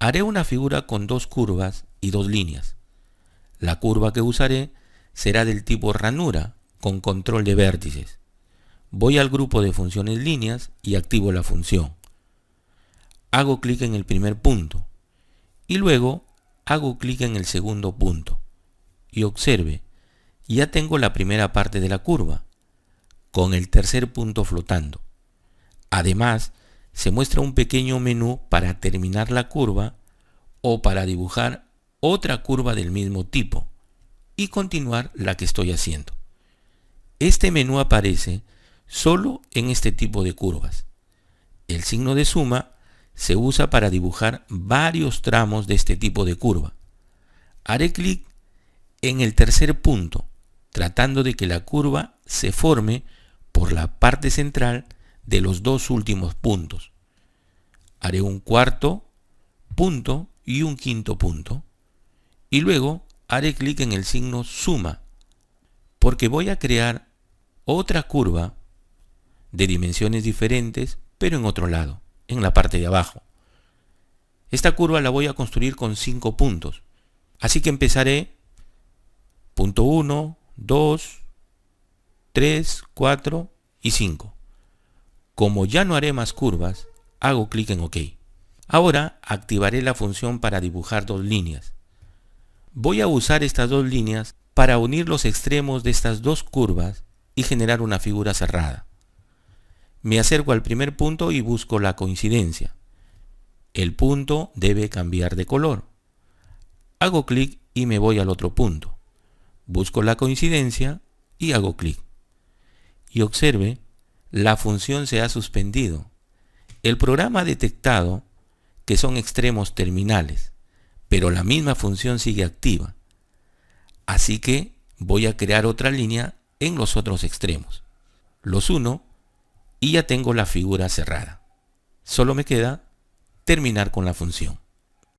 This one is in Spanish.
Haré una figura con dos curvas y dos líneas. La curva que usaré será del tipo ranura, con control de vértices. Voy al grupo de funciones líneas y activo la función. Hago clic en el primer punto y luego hago clic en el segundo punto. Y observe, ya tengo la primera parte de la curva, con el tercer punto flotando. Además, se muestra un pequeño menú para terminar la curva o para dibujar otra curva del mismo tipo y continuar la que estoy haciendo. Este menú aparece solo en este tipo de curvas. El signo de suma se usa para dibujar varios tramos de este tipo de curva. Haré clic en el tercer punto, tratando de que la curva se forme por la parte central de los dos últimos puntos. Haré un cuarto punto y un quinto punto. Y luego haré clic en el signo suma, porque voy a crear otra curva de dimensiones diferentes, pero en otro lado, en la parte de abajo. Esta curva la voy a construir con 5 puntos. Así que empezaré punto 1, 2, 3, 4 y 5. Como ya no haré más curvas, hago clic en OK. Ahora activaré la función para dibujar dos líneas. Voy a usar estas dos líneas para unir los extremos de estas dos curvas y generar una figura cerrada. Me acerco al primer punto y busco la coincidencia. El punto debe cambiar de color. Hago clic y me voy al otro punto. Busco la coincidencia y hago clic. Y observe, la función se ha suspendido. El programa ha detectado que son extremos terminales, pero la misma función sigue activa. Así que voy a crear otra línea en los otros extremos. Los uno y ya tengo la figura cerrada. Solo me queda terminar con la función.